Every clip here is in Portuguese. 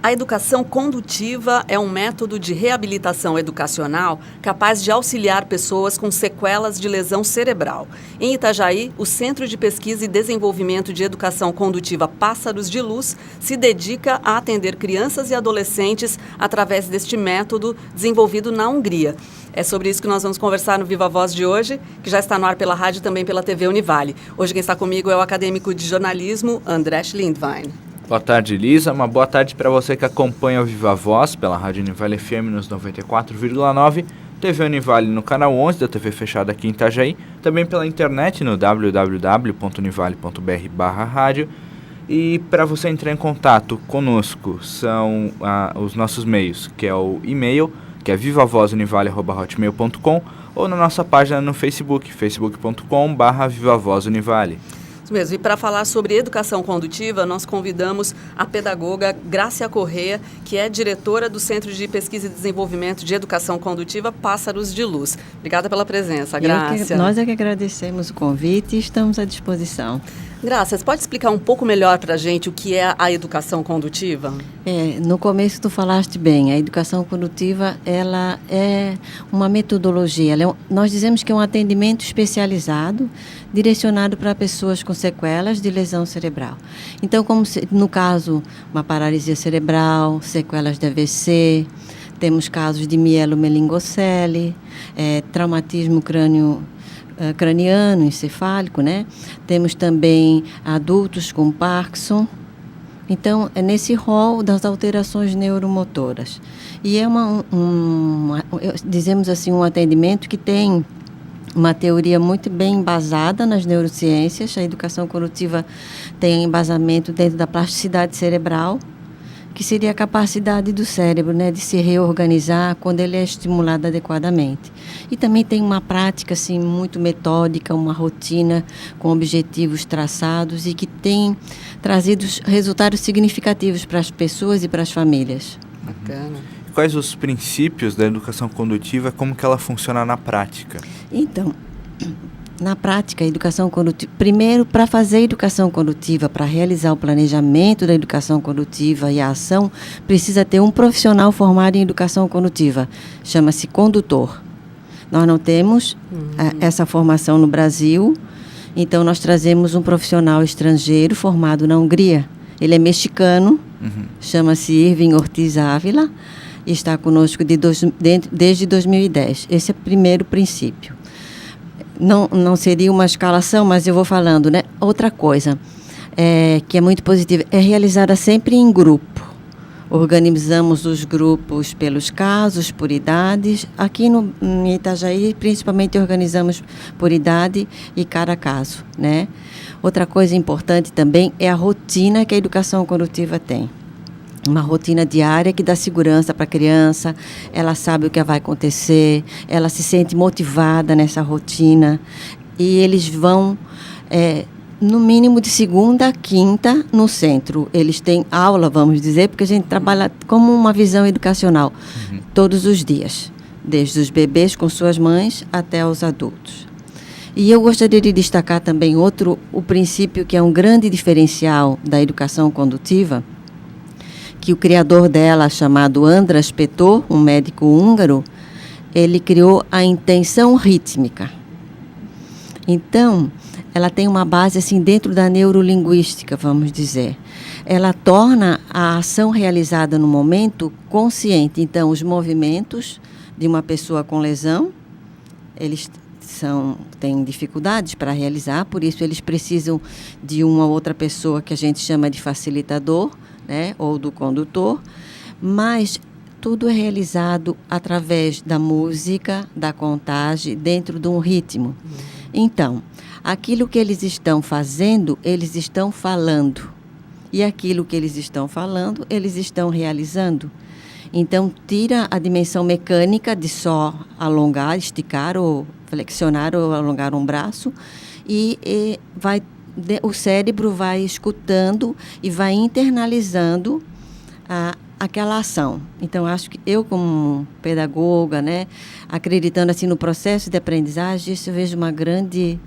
A educação condutiva é um método de reabilitação educacional capaz de auxiliar pessoas com sequelas de lesão cerebral. Em Itajaí, o Centro de Pesquisa e Desenvolvimento de Educação Condutiva Pássaros de Luz se dedica a atender crianças e adolescentes através deste método desenvolvido na Hungria. É sobre isso que nós vamos conversar no Viva Voz de hoje, que já está no ar pela rádio e também pela TV Univale. Hoje quem está comigo é o acadêmico de jornalismo, Andrés Lindwein. Boa tarde, Lisa. Uma boa tarde para você que acompanha o Viva Voz pela Rádio Univale FM nos 94,9, TV Univale no canal 11 da TV fechada aqui em Itajaí, também pela internet no www.univale.br/rádio. E para você entrar em contato conosco são os nossos meios, que é o e-mail, que é vivavozunivale@hotmail.com, ou na nossa página no Facebook, facebook.com/vivavozunivale. Mesmo. E para falar sobre educação condutiva, nós convidamos a pedagoga Grácia Corrêa, que é diretora do Centro de Pesquisa e Desenvolvimento de Educação Condutiva Pássaros de Luz. Obrigada pela presença, Grácia. Nós é que agradecemos o convite e estamos à disposição. Grácia, você pode explicar um pouco melhor para a gente o que é a educação condutiva? No começo tu falaste bem, a educação condutiva ela é uma metodologia, nós dizemos que é um atendimento especializado direcionado para pessoas com sequelas de lesão cerebral. Então, no caso, uma paralisia cerebral, sequelas de AVC, temos casos de mielomeningocele, traumatismo craniano, encefálico, né? Temos também adultos com Parkinson. Então, é nesse rol das alterações neuromotoras. E é dizemos assim, um atendimento que tem uma teoria muito bem embasada nas neurociências. A educação condutiva tem embasamento dentro da plasticidade cerebral, que seria a capacidade do cérebro, né, de se reorganizar quando ele é estimulado adequadamente. E também tem uma prática assim, muito metódica, uma rotina com objetivos traçados e que tem trazido resultados significativos para as pessoas e para as famílias. Bacana. Quais os princípios da educação condutiva, como que ela funciona na prática? Então, na prática, a educação condutiva, primeiro, para fazer a educação condutiva, para realizar o planejamento da educação condutiva e a ação, precisa ter um profissional formado em educação condutiva, chama-se condutor. Nós não temos essa formação no Brasil, então nós trazemos um profissional estrangeiro formado na Hungria. Ele é mexicano, chama-se Irving Ortiz Ávila, e está conosco desde 2010. Esse é o primeiro princípio. Não seria uma escalação, mas eu vou falando, né? Outra coisa que é muito positiva é realizada sempre em grupo. Organizamos os grupos pelos casos, por idades. Aqui em Itajaí, principalmente, organizamos por idade e cada caso, né? Outra coisa importante também é a rotina que a educação condutiva tem. Uma rotina diária que dá segurança para a criança, ela sabe o que vai acontecer, ela se sente motivada nessa rotina e eles vão, no mínimo de segunda a quinta, no centro. Eles têm aula, vamos dizer, porque a gente trabalha como uma visão educacional todos os dias, desde os bebês com suas mães até os adultos. E eu gostaria de destacar também o princípio que é um grande diferencial da educação condutiva, que o criador dela, chamado András Petró, um médico húngaro, ele criou a intenção rítmica. Então, ela tem uma base assim dentro da neurolinguística, vamos dizer. Ela torna a ação realizada no momento consciente. Então, os movimentos de uma pessoa com lesão, eles têm dificuldades para realizar, por isso eles precisam de uma outra pessoa que a gente chama de facilitador, né, ou do condutor, mas tudo é realizado através da música, da contagem, dentro de um ritmo. Então, aquilo que eles estão fazendo, eles estão falando. E aquilo que eles estão falando, eles estão realizando. Então, tira a dimensão mecânica de só alongar, esticar ou flexionar ou alongar um braço e o cérebro vai escutando e vai internalizando aquela ação. Então, acho que eu, como pedagoga, né, acreditando assim no processo de aprendizagem, isso eu vejo uma grande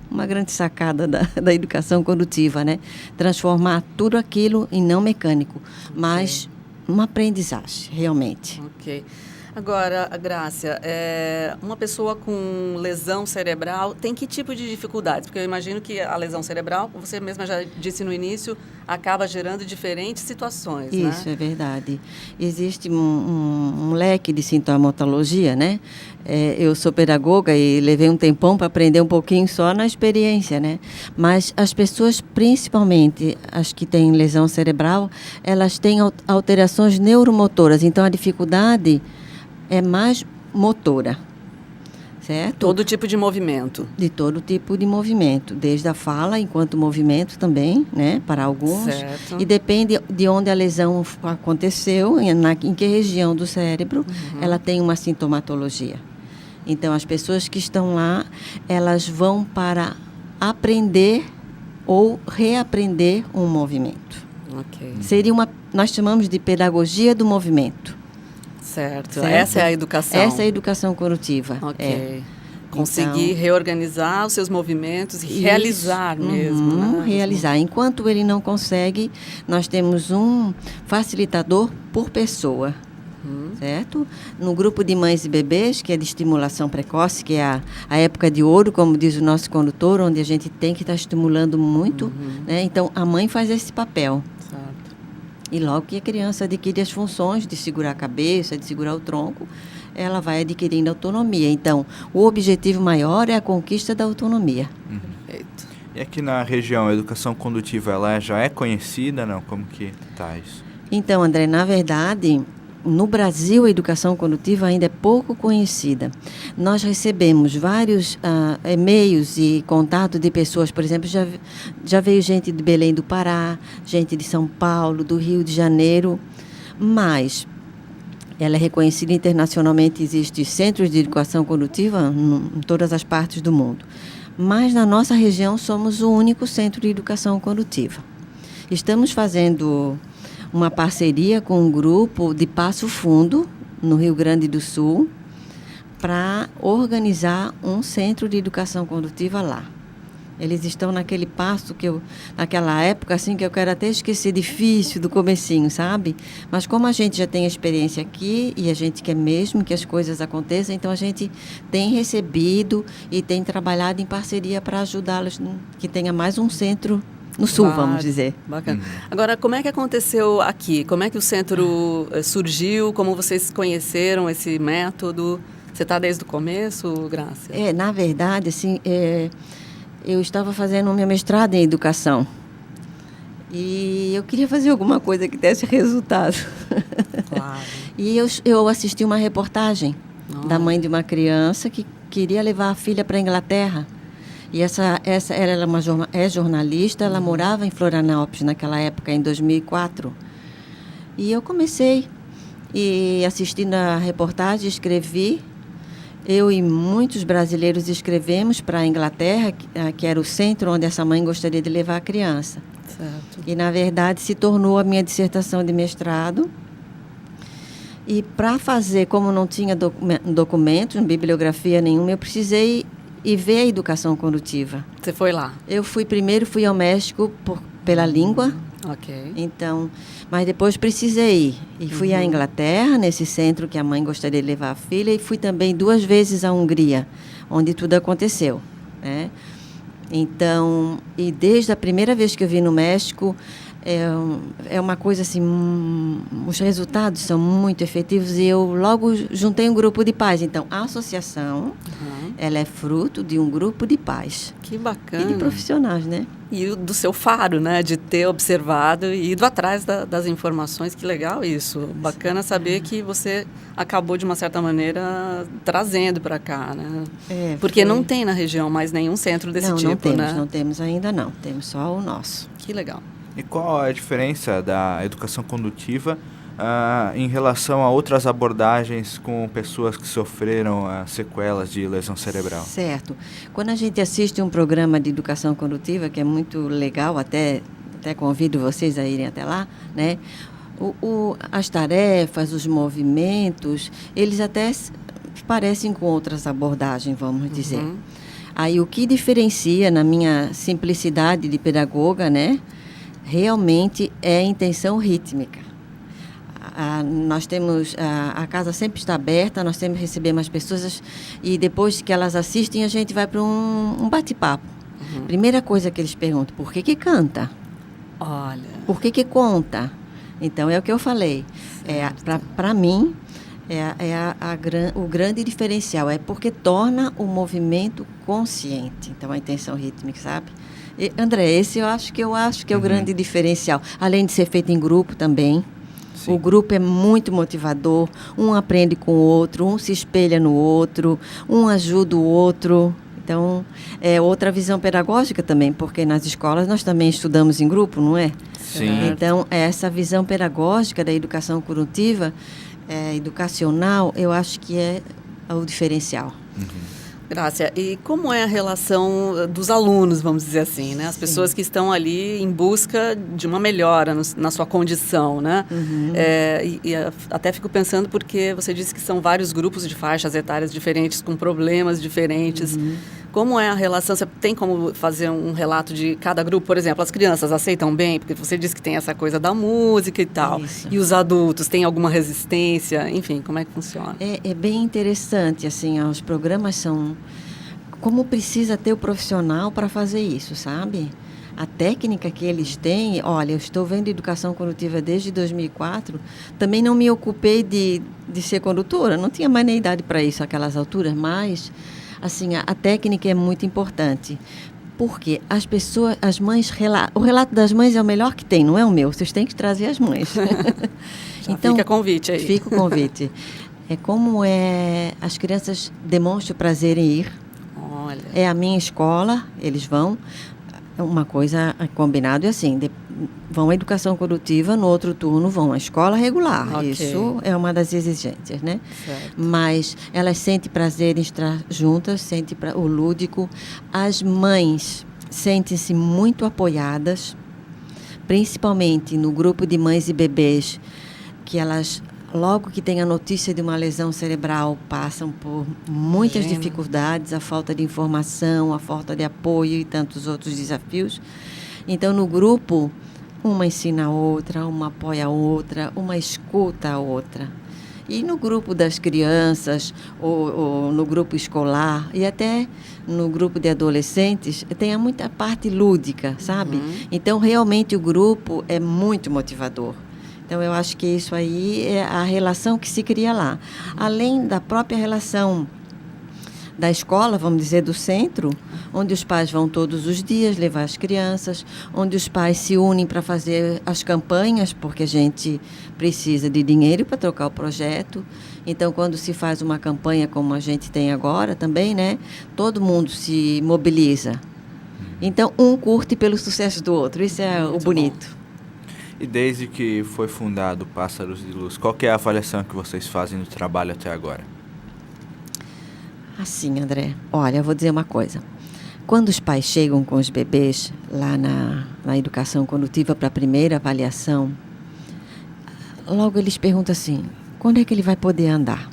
sacada da educação condutiva, né? Transformar tudo aquilo em não mecânico, mas uma aprendizagem, realmente. Ok. Agora, Grácia, uma pessoa com lesão cerebral tem que tipo de dificuldades? Porque eu imagino que a lesão cerebral, você mesma já disse no início, acaba gerando diferentes situações, né? Isso, é verdade. Existe um leque de sintomatologia, né? Eu sou pedagoga e levei um tempão para aprender um pouquinho só na experiência, né? Mas as pessoas, principalmente as que têm lesão cerebral, elas têm alterações neuromotoras. Então, a dificuldade é mais motora, certo? Todo tipo de movimento. De todo tipo de movimento, desde a fala enquanto movimento também, né, para alguns. Certo. E depende de onde a lesão aconteceu, em que região do cérebro, ela tem uma sintomatologia. Então, as pessoas que estão lá, elas vão para aprender ou reaprender um movimento. Ok. Seria nós chamamos de pedagogia do movimento. Certo. Certo? Essa é a educação. Essa é a educação cognitiva. Ok. Conseguir reorganizar os seus movimentos e realizar mesmo, né? Realizar. Enquanto ele não consegue, nós temos um facilitador por pessoa, certo? No grupo de mães e bebês, que é de estimulação precoce, que é a época de ouro, como diz o nosso condutor, onde a gente tem que estar estimulando muito, né? Então, a mãe faz esse papel. Certo. E logo que a criança adquire as funções de segurar a cabeça, de segurar o tronco, ela vai adquirindo autonomia. Então, o objetivo maior é a conquista da autonomia. Perfeito. E aqui na região, a educação condutiva, ela já é conhecida, não? Como que está isso? Então, André, na verdade, no Brasil, a educação condutiva ainda é pouco conhecida. Nós recebemos vários e-mails e contato de pessoas, por exemplo, já veio gente de Belém do Pará, gente de São Paulo, do Rio de Janeiro, mas ela é reconhecida internacionalmente, existem centros de educação condutiva em todas as partes do mundo. Mas na nossa região somos o único centro de educação condutiva. Estamos fazendo uma parceria com um grupo de Passo Fundo, no Rio Grande do Sul, para organizar um centro de educação condutiva lá. Eles estão naquele passo naquela época, assim, que eu quero até esquecer, difícil, do comecinho, sabe? Mas como a gente já tem experiência aqui e a gente quer mesmo que as coisas aconteçam, então a gente tem recebido e tem trabalhado em parceria para ajudá-los, que tenha mais um centro no sul, vamos dizer. Bacana. Agora, como é que aconteceu aqui? Como é que o centro surgiu? Como vocês conheceram esse método? Você está desde o começo, Grácia? Na verdade, assim, eu estava fazendo o meu mestrado em educação. E eu queria fazer alguma coisa que desse resultado. Claro. E eu assisti uma reportagem da mãe de uma criança que queria levar a filha para a Inglaterra. E ela é jornalista, ela morava em Florianópolis naquela época, em 2004. E eu comecei, e assistindo a reportagem, escrevi. Eu e muitos brasileiros escrevemos para a Inglaterra, que era o centro onde essa mãe gostaria de levar a criança. Certo. E, na verdade, se tornou a minha dissertação de mestrado. E para fazer, como não tinha documentos, bibliografia nenhuma, eu precisei ir ver a educação condutiva. Você foi lá? Eu fui ao México pela língua. Ok. Então, mas depois precisei ir. E fui à Inglaterra, nesse centro que a mãe gostaria de levar a filha, e fui também 2 vezes à Hungria, onde tudo aconteceu, né? Então, e desde a primeira vez que eu vim no México, é uma coisa assim, os resultados são muito efetivos, e eu logo juntei um grupo de pais. Então, a associação, ela é fruto de um grupo de pais. Que bacana. E de profissionais, né? E do seu faro, né? De ter observado e ido atrás das informações. Que legal isso. Bacana saber que você acabou, de uma certa maneira, trazendo para cá, né? Porque não tem na região mais nenhum centro desse tipo, né? Não temos ainda não. Temos só o nosso. Que legal. E qual a diferença da educação condutiva em relação a outras abordagens com pessoas que sofreram sequelas de lesão cerebral? Certo. Quando a gente assiste um programa de educação condutiva, que é muito legal, até convido vocês a irem até lá, né? As tarefas, os movimentos, eles até parecem com outras abordagens, vamos dizer. Aí o que diferencia, na minha simplicidade de pedagoga, né? Realmente é a intenção rítmica. Nós temos, a casa sempre está aberta, nós temos que receber mais pessoas e depois que elas assistem, a gente vai para um bate-papo. Primeira coisa que eles perguntam, por que canta? Olha. Por que conta? Então, é o que eu falei. Para mim, o grande diferencial é porque torna o movimento consciente. Então, a intenção rítmica, sabe? E, André, esse eu acho que é o grande diferencial. Além de ser feito em grupo também. Sim. O grupo é muito motivador. Um aprende com o outro, um se espelha no outro, um ajuda o outro. Então, é outra visão pedagógica também, porque nas escolas nós também estudamos em grupo, não é? Sim. Então, essa visão pedagógica da educação cognitiva, educacional, eu acho que é o diferencial. Grácia, e como é a relação dos alunos, vamos dizer assim, né? As pessoas que estão ali em busca de uma melhora na sua condição, né? Até fico pensando porque você disse que são vários grupos de faixas etárias diferentes, com problemas diferentes. Como é a relação? Você tem como fazer um relato de cada grupo? Por exemplo, as crianças aceitam bem? Porque você disse que tem essa coisa da música e tal. Isso. E os adultos têm alguma resistência? Enfim, como é que funciona? É bem interessante, assim, os programas são... Como precisa ter o profissional para fazer isso, sabe? A técnica que eles têm... Olha, eu estou vendo educação condutiva desde 2004. Também não me ocupei de ser condutora. Não tinha mais nem idade para isso naquelas alturas, mas... Assim, a técnica é muito importante, porque as mães, o relato das mães é o melhor que tem, não é o meu, vocês têm que trazer as mães. Então, fica convite aí. Fica o convite. É como as crianças demonstram prazer em ir. Olha. É a minha escola, eles vão. Uma coisa combinado é assim, vão à educação condutiva, no outro turno vão à escola regular. Okay. Isso é uma das exigências, né? Certo. Mas elas sentem prazer em estar juntas, sentem o lúdico. As mães sentem-se muito apoiadas, principalmente no grupo de mães e bebês, que elas... Logo que tem a notícia de uma lesão cerebral, passam por muitas dificuldades, a falta de informação, a falta de apoio e tantos outros desafios. Então, no grupo, uma ensina a outra, uma apoia a outra, uma escuta a outra. E no grupo das crianças, ou no grupo escolar, e até no grupo de adolescentes, tem muita parte lúdica, sabe? Então, realmente, o grupo é muito motivador. Então, eu acho que isso aí é a relação que se cria lá. Além da própria relação da escola, vamos dizer, do centro, onde os pais vão todos os dias levar as crianças, onde os pais se unem para fazer as campanhas, porque a gente precisa de dinheiro para trocar o projeto. Então, quando se faz uma campanha como a gente tem agora também, né, todo mundo se mobiliza. Então, um curte pelo sucesso do outro. Isso é muito o bonito. Bom. E desde que foi fundado Pássaros de Luz, qual que é a avaliação que vocês fazem no trabalho até agora? Assim, André, olha, eu vou dizer uma coisa. Quando os pais chegam com os bebês lá na educação condutiva para a primeira avaliação, logo eles perguntam assim, quando é que ele vai poder andar?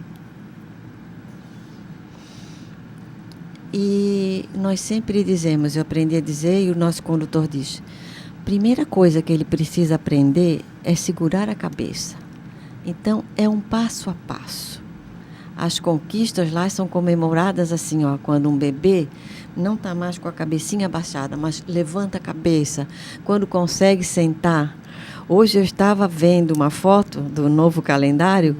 E nós sempre dizemos, eu aprendi a dizer e o nosso condutor diz... Primeira coisa que ele precisa aprender é segurar a cabeça. Então, é um passo a passo. As conquistas lá são comemoradas assim, ó, quando um bebê não está mais com a cabecinha abaixada, mas levanta a cabeça, quando consegue sentar. Hoje eu estava vendo uma foto do novo calendário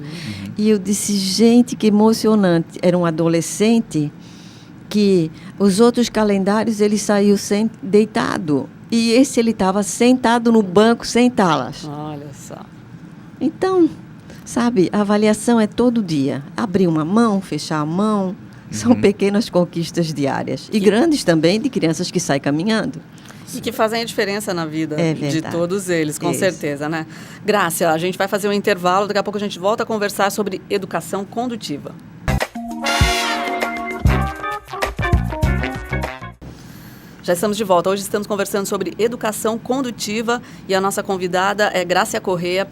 e eu disse, gente, que emocionante. Era um adolescente que os outros calendários ele saiu deitado. E esse ele estava sentado no banco sem talas. Olha só. Então, sabe, a avaliação é todo dia. Abrir uma mão, fechar a mão. São pequenas conquistas diárias. E grandes também, de crianças que saem caminhando. E que fazem a diferença na vida de todos eles, com certeza, né? Grácia, a gente vai fazer um intervalo, daqui a pouco a gente volta a conversar sobre educação condutiva. Já estamos de volta. Hoje estamos conversando sobre educação condutiva e a nossa convidada é Grácia Correia,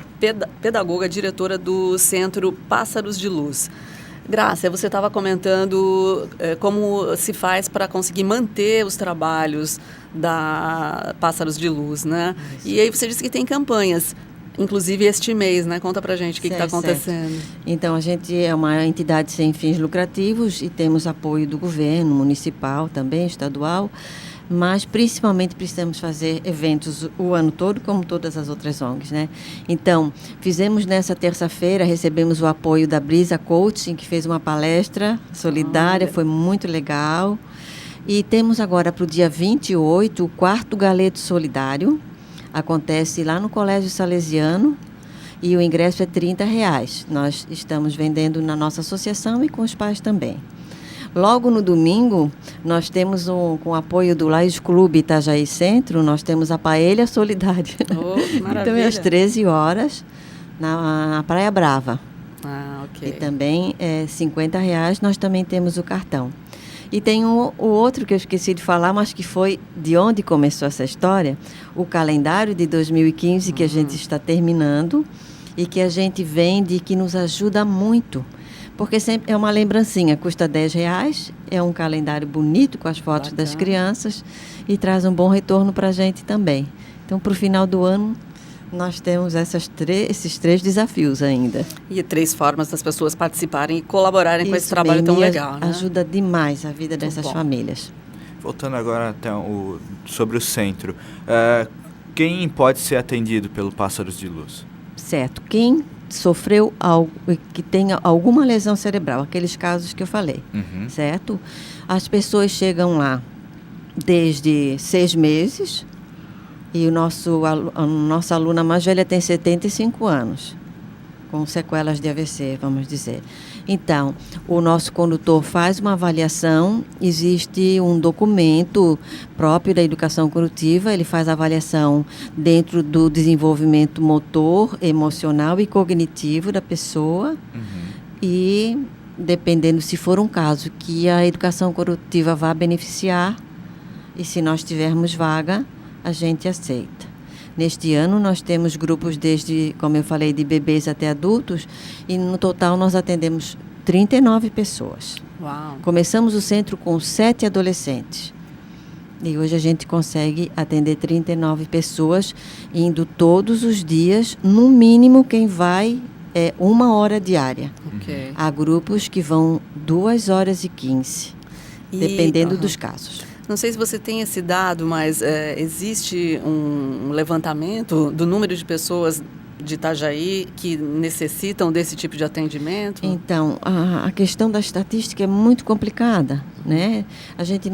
pedagoga, diretora do Centro Pássaros de Luz. Grácia, você estava comentando como se faz para conseguir manter os trabalhos da Pássaros de Luz, né? Isso. E aí você disse que tem campanhas. inclusive este mês, né? Conta pra gente o que está acontecendo. Certo. Então, a gente é uma entidade sem fins lucrativos e temos apoio do governo municipal também, estadual, mas principalmente precisamos fazer eventos o ano todo, como todas as outras ONGs, né? Então, fizemos nessa terça-feira, recebemos o apoio da Brisa Coaching, que fez uma palestra solidária, foi muito legal. E temos agora para o dia 28 o 4º Galeto Solidário, acontece lá no Colégio Salesiano e o ingresso é R$30. Nós estamos vendendo na nossa associação e com os pais também. Logo no domingo, nós temos, com o apoio do Laís Clube Itajaí Centro, nós temos a Paella Solidária. Oh, que maravilha. Então é às 13 horas, na Praia Brava. Ah, ok. E também é R$50, nós também temos o cartão. E tem o outro que eu esqueci de falar, mas que foi de onde começou essa história, o calendário de 2015 que a gente está terminando e que a gente vende e que nos ajuda muito. Porque sempre é uma lembrancinha, custa R$10, é um calendário bonito com as fotos das crianças e traz um bom retorno para a gente também. Então, para o final do ano, nós temos esses 3 desafios ainda. E 3 formas das pessoas participarem e colaborarem com esse trabalho tão legal, né? Ajuda demais a vida dessas famílias. Voltando agora até sobre o centro, quem pode ser atendido pelo Pássaros de Luz? Certo. Quem sofreu algo, que tenha alguma lesão cerebral, aqueles casos que eu falei, certo? As pessoas chegam lá desde 6 meses e a nossa aluna mais velha tem 75 anos, com sequelas de AVC, vamos dizer. Então, o nosso condutor faz uma avaliação, existe um documento próprio da educação condutiva, ele faz a avaliação dentro do desenvolvimento motor, emocional e cognitivo da pessoa e, dependendo se for um caso que a educação condutiva vá beneficiar e se nós tivermos vaga, a gente aceita. Neste ano, nós temos grupos desde, como eu falei, de bebês até adultos, e no total nós atendemos 39 pessoas. Uau. Começamos o centro com 7 adolescentes. E hoje a gente consegue atender 39 pessoas, indo todos os dias, no mínimo quem vai é 1 hora diária. Okay. Há grupos que vão 2 horas e 15, dependendo dos casos. Não sei se você tem esse dado, mas existe um levantamento do número de pessoas de Itajaí que necessitam desse tipo de atendimento? Então, a questão da estatística é muito complicada, né? A gente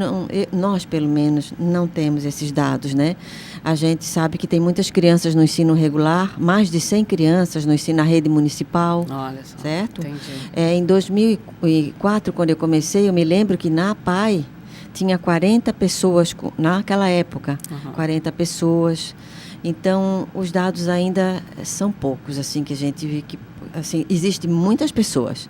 nós, pelo menos, não temos esses dados, né? A gente sabe que tem muitas crianças no ensino regular, mais de 100 crianças no ensino na rede municipal. Olha só, certo? Entendi. Em 2004, quando eu comecei, eu me lembro que na PAI tinha 40 pessoas, naquela época, 40 pessoas. Então, os dados ainda são poucos, assim, que a gente vê que, assim, existem muitas pessoas,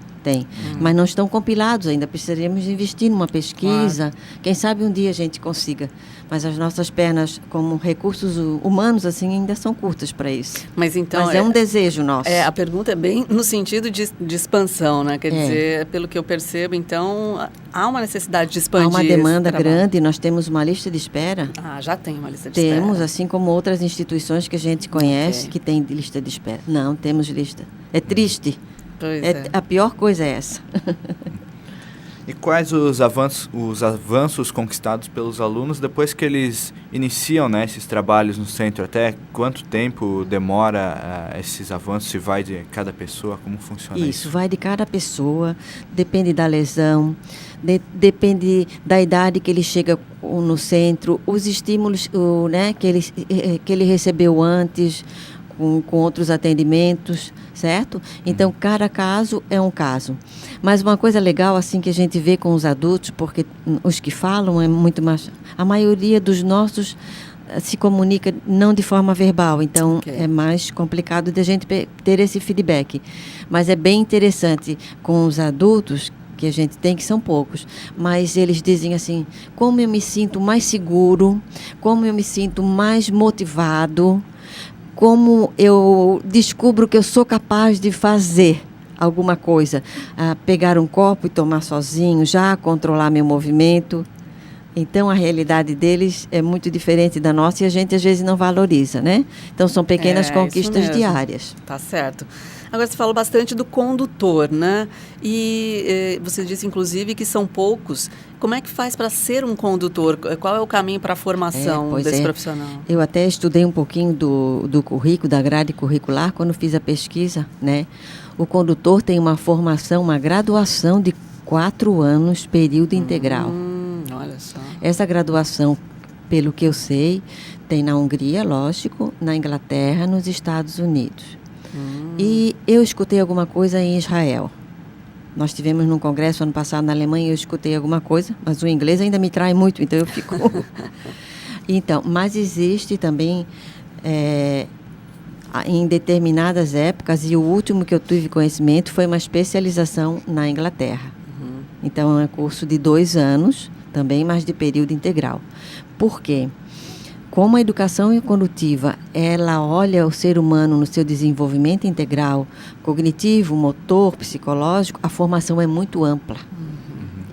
mas não estão compilados ainda, precisaríamos investir numa pesquisa, quem sabe um dia a gente consiga, mas as nossas pernas, como recursos humanos, assim, ainda são curtas para isso. Mas então... Mas é um desejo nosso. A pergunta é bem no sentido de expansão, né? Quer dizer, pelo que eu percebo, então, há uma necessidade de expandir. Há uma demanda grande, nós temos uma lista de espera. Já tem uma lista de espera. Temos, assim como outras instituições que a gente conhece que tem lista de espera. Não, temos lista. É triste. Pois A pior coisa é essa. E quais os avanços conquistados pelos alunos depois que eles iniciam, né, esses trabalhos no centro? Até quanto tempo demora esses avanços? Se vai de cada pessoa? Como funciona isso? Isso, vai de cada pessoa, depende da lesão, depende da idade que ele chega no centro, os estímulos né, que ele recebeu antes, com outros atendimentos, certo? Então, cada caso é um caso. Mas uma coisa legal, assim, que a gente vê com os adultos, porque os que falam é muito mais... A maioria dos nossos se comunica não de forma verbal, então é mais complicado de a gente ter esse feedback. Mas é bem interessante com os adultos, que a gente tem, que são poucos, mas eles dizem assim, como eu me sinto mais seguro, como eu me sinto mais motivado, como eu descubro que eu sou capaz de fazer alguma coisa, pegar um copo e tomar sozinho, já controlar meu movimento. Então, a realidade deles é muito diferente da nossa e a gente, às vezes, não valoriza, né? Então, são pequenas conquistas diárias. Tá certo. Agora, você falou bastante do condutor, né? E você disse, inclusive, que são poucos. Como é que faz para ser um condutor? Qual é o caminho para a formação desse profissional? Eu até estudei um pouquinho do currículo, da grade curricular, quando fiz a pesquisa, né? O condutor tem uma formação, uma graduação de 4 anos, período integral. Olha só. Essa graduação, pelo que eu sei, tem na Hungria, lógico, na Inglaterra, nos Estados Unidos. E eu escutei alguma coisa em Israel. Nós tivemos num congresso ano passado na Alemanha e eu escutei alguma coisa, mas o inglês ainda me trai muito, então eu fico... Então, mas existe também, em determinadas épocas, e o último que eu tive conhecimento foi uma especialização na Inglaterra. Então, é um curso de 2 anos, também, mas de período integral. Por quê? Como a educação condutiva, ela olha o ser humano no seu desenvolvimento integral, cognitivo, motor, psicológico, a formação é muito ampla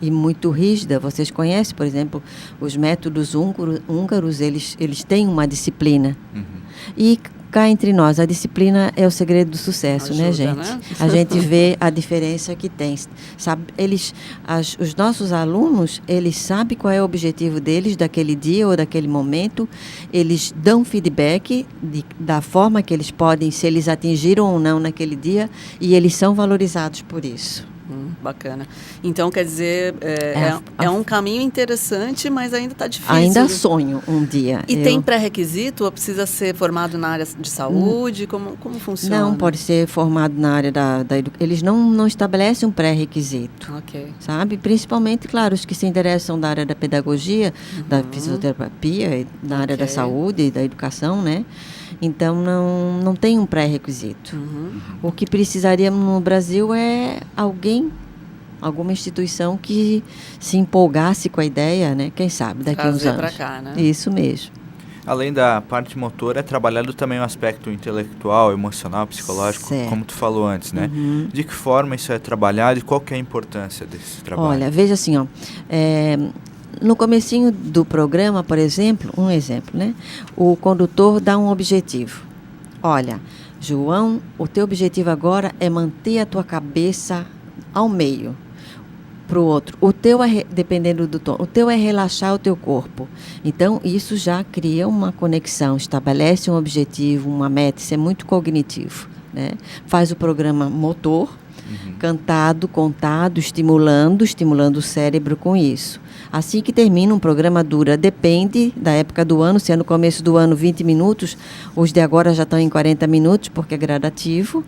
e muito rígida. Vocês conhecem, por exemplo, os métodos húngaros, eles têm uma disciplina. E cá entre nós, a disciplina é o segredo do sucesso, né, gente? Né? A gente vê a diferença que tem. Sabe, os nossos alunos, eles sabem qual é o objetivo deles daquele dia ou daquele momento, eles dão feedback da forma que eles podem, se eles atingiram ou não naquele dia, e eles são valorizados por isso. Bacana. Então, quer dizer, é um caminho interessante, mas ainda está difícil. Ainda sonho um dia. E tem pré-requisito? Ou precisa ser formado na área de saúde? Como funciona? Não, pode ser formado na área da educação. Eles não estabelecem um pré-requisito. Ok. Sabe? Principalmente, claro, os que se interessam da área da pedagogia, da fisioterapia, da área da saúde, da educação, né? Então, não tem um pré-requisito. O que precisaríamos no Brasil é alguma instituição que se empolgasse com a ideia, né? Quem sabe, daqui a uns anos. Pra cá, né? Isso mesmo. Além da parte motora, é trabalhado também o aspecto intelectual, emocional, psicológico, certo. Como tu falou antes, né? De que forma isso é trabalhado e qual que é a importância desse trabalho? Olha, veja assim, ó, no comecinho do programa, por exemplo, um exemplo, né? O condutor dá um objetivo. Olha, João, o teu objetivo agora é manter a tua cabeça ao meio. Para o outro, o teu dependendo do tom, o teu é relaxar o teu corpo. Então, isso já cria uma conexão, estabelece um objetivo, uma meta, isso é muito cognitivo, né? Faz o programa motor, cantado, contado, estimulando o cérebro com isso. Assim que termina, um programa dura, depende da época do ano, se é no começo do ano 20 minutos, os de agora já estão em 40 minutos, porque é gradativo.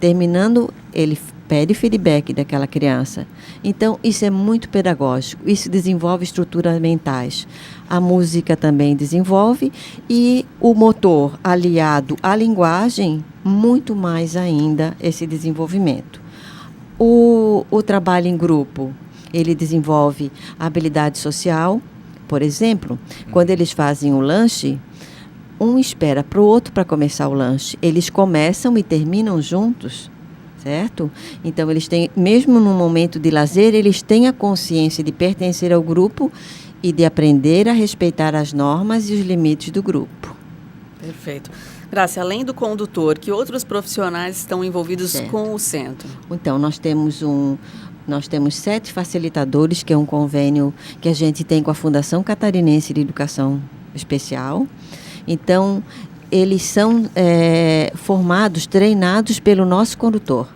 Terminando, ele pede feedback daquela criança. Então, isso é muito pedagógico, isso desenvolve estruturas mentais. A música também desenvolve e o motor aliado à linguagem, muito mais ainda esse desenvolvimento. O trabalho em grupo, ele desenvolve a habilidade social. Por exemplo, quando eles fazem o lanche, um espera para o outro para começar o lanche. Eles começam e terminam juntos, certo? Então, eles têm, mesmo no momento de lazer, eles têm a consciência de pertencer ao grupo e de aprender a respeitar as normas e os limites do grupo. Perfeito. Graça, além do condutor, que outros profissionais estão envolvidos com o centro? Então, nós temos 7 facilitadores, que é um convênio que a gente tem com a Fundação Catarinense de Educação Especial. Então, eles são formados, treinados pelo nosso condutor.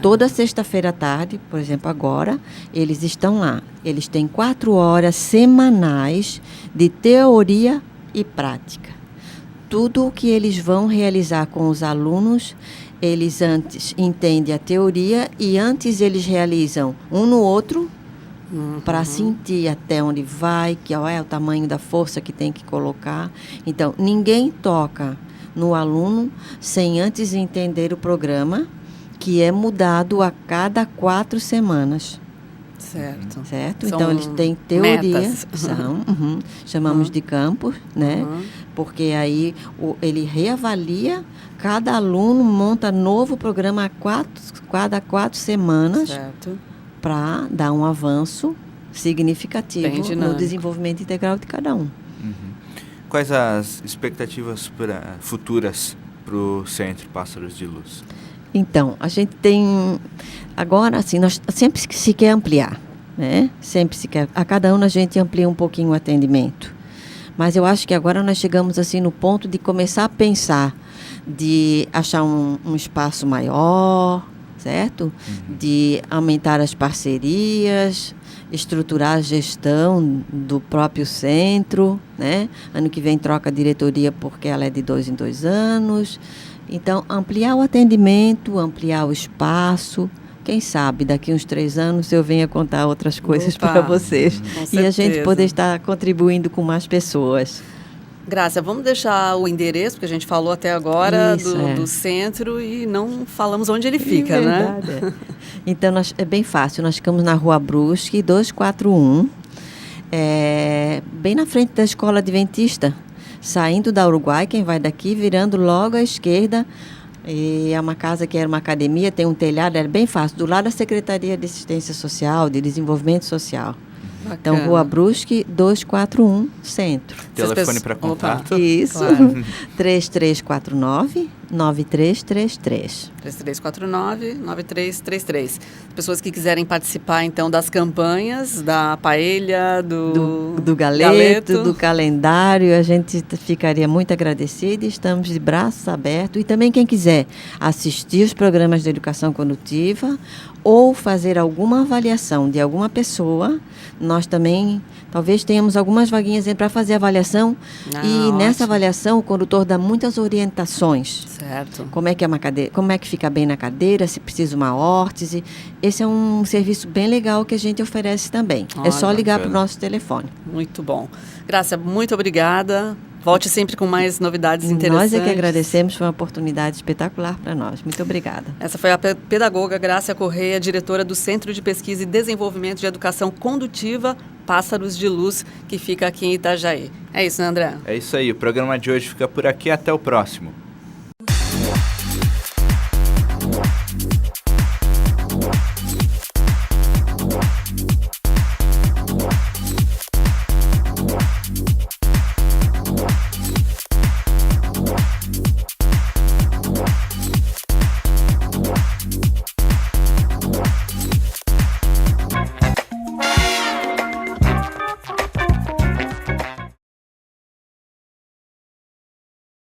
Toda sexta-feira à tarde, por exemplo, agora, eles estão lá. Eles têm 4 horas semanais de teoria e prática. Tudo o que eles vão realizar com os alunos, eles antes entendem a teoria e antes eles realizam um no outro para sentir até onde vai, que é o tamanho da força que tem que colocar. Então, ninguém toca no aluno sem antes entender o programa, que é mudado a cada 4 semanas. Certo? Então, eles têm teoria. Chamamos de campos, né? Porque aí ele reavalia, cada aluno monta novo programa cada 4 semanas para dar um avanço, significativo Bem no dinâmico. desenvolvimento integral de cada um. Quais as expectativas futuras para o Centro Pássaros de Luz? Então, a gente tem... Agora, assim, nós sempre se quer ampliar, né? Sempre se quer... A cada ano a gente amplia um pouquinho o atendimento. Mas eu acho que agora nós chegamos, assim, no ponto de começar a pensar, de achar um espaço maior, certo? De aumentar as parcerias, estruturar a gestão do próprio centro, né? Ano que vem troca a diretoria porque ela é de 2 em 2 anos. Então, ampliar o atendimento, ampliar o espaço. Quem sabe, daqui uns 3 anos eu venha contar outras coisas Opa, para vocês. com E a gente certeza. poder estar contribuindo com mais pessoas. Grácia, vamos deixar o endereço, porque a gente falou até agora Isso, do centro e não falamos onde ele fica, É né? verdade, é. Então, é bem fácil. Nós ficamos na Rua Brusque, 241, bem na frente da Escola Adventista, saindo da Uruguai, quem vai daqui, virando logo à esquerda. E é uma casa que era uma academia, tem um telhado, é bem fácil, do lado da Secretaria de Assistência Social, de Desenvolvimento Social. Então, Bacana. Rua Brusque, 241, Centro. Telefone para Opa. contato? Isso. Claro. 3349-9333. 3349-9333. Pessoas que quiserem participar, então, das campanhas, da paella, Do galeto, do calendário, a gente ficaria muito agradecida e estamos de braços abertos. E também quem quiser assistir os programas de educação condutiva ou fazer alguma avaliação de alguma pessoa, nós também talvez tenhamos algumas vaguinhas para fazer avaliação. E nessa ótimo. avaliação o condutor dá muitas orientações. Certo. Como é que é uma cadeira, como é que fica bem na cadeira, se precisa uma órtese. Esse é um serviço bem legal que a gente oferece também. Olha, É só ligar para o bacana. nosso telefone. Muito bom. Grácia, muito obrigada. Volte sempre com mais novidades interessantes. Nós é que agradecemos, foi uma oportunidade espetacular para nós. Muito obrigada. Essa foi a pedagoga Grácia Correia, diretora do Centro de Pesquisa e Desenvolvimento de Educação Condutiva Pássaros de Luz, que fica aqui em Itajaí. É isso, né, André? É isso aí, o programa de hoje fica por aqui, até o próximo.